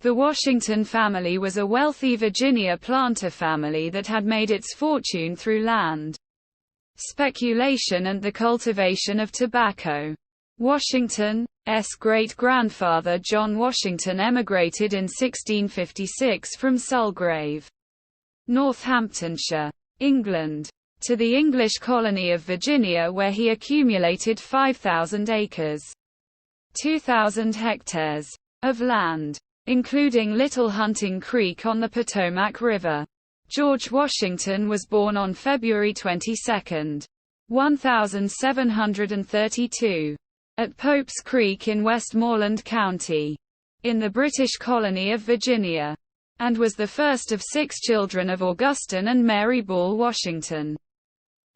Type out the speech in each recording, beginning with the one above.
The Washington family was a wealthy Virginia planter family that had made its fortune through land speculation and the cultivation of tobacco. Washington's great-grandfather John Washington emigrated in 1656 from Sulgrave, Northamptonshire, England, to the English colony of Virginia, where he accumulated 5,000 acres, 2,000 hectares, of land, including Little Hunting Creek on the Potomac River. George Washington was born on February 22, 1732, at Pope's Creek in Westmoreland County, in the British colony of Virginia, and was the first of 6 children of Augustine and Mary Ball Washington.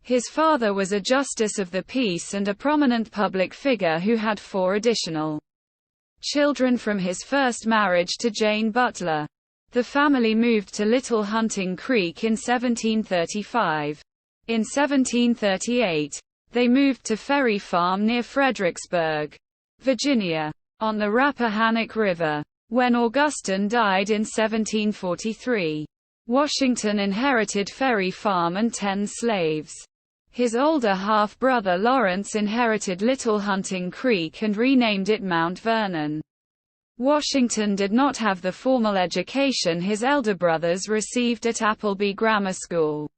His father was a justice of the peace and a prominent public figure who had 4 additional children from his first marriage to Jane Butler. The family moved to Little Hunting Creek in 1735. In 1738, they moved to Ferry Farm near Fredericksburg, Virginia, on the Rappahannock River. When Augustine died in 1743, Washington inherited Ferry Farm and 10 slaves. His older half-brother Lawrence inherited Little Hunting Creek and renamed it Mount Vernon. Washington did not have the formal education his elder brothers received at Appleby Grammar School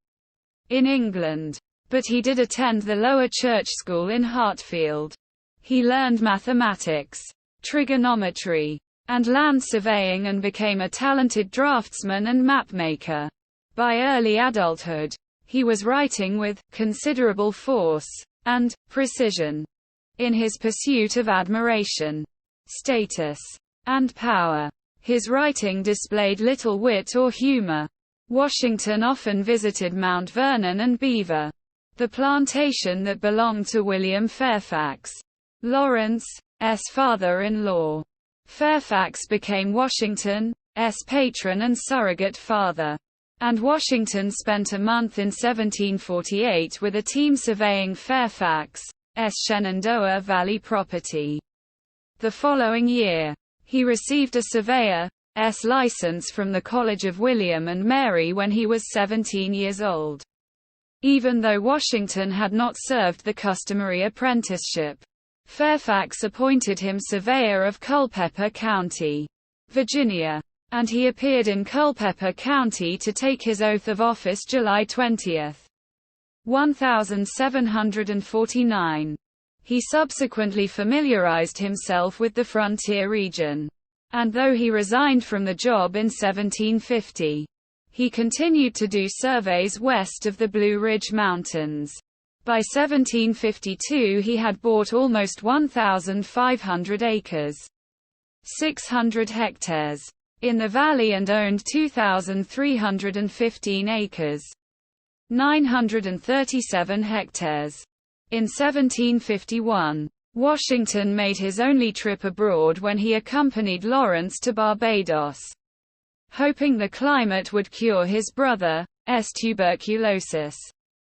in England, but he did attend the Lower Church School in Hartfield. He learned mathematics, trigonometry, and land surveying and became a talented draftsman and mapmaker. By early adulthood, he was writing with considerable force and precision. In his pursuit of admiration, status, and power, his writing displayed little wit or humor. Washington often visited Mount Vernon and Beaver, the plantation that belonged to William Fairfax, Lawrence's father-in-law. Fairfax became Washington's patron and surrogate father, and Washington spent a month in 1748 with a team surveying Fairfax's Shenandoah Valley property. The following year, he received a surveyor's license from the College of William and Mary when he was 17 years old. Even though Washington had not served the customary apprenticeship, Fairfax appointed him surveyor of Culpeper County, Virginia, and he appeared in Culpeper County to take his oath of office July 20, 1749. He subsequently familiarized himself with the frontier region, and though he resigned from the job in 1750, he continued to do surveys west of the Blue Ridge Mountains. By 1752 he had bought almost 1,500 acres, 600 hectares, in the valley and owned 2,315 acres, 937 hectares. In 1751, Washington made his only trip abroad when he accompanied Lawrence to Barbados, hoping the climate would cure his brother's tuberculosis.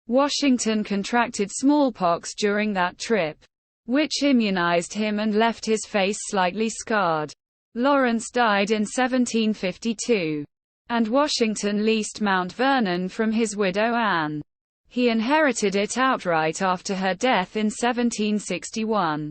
Washington contracted smallpox during that trip, which immunized him and left his face slightly scarred. Lawrence died in 1752, and Washington leased Mount Vernon from his widow Anne. He inherited it outright after her death in 1761.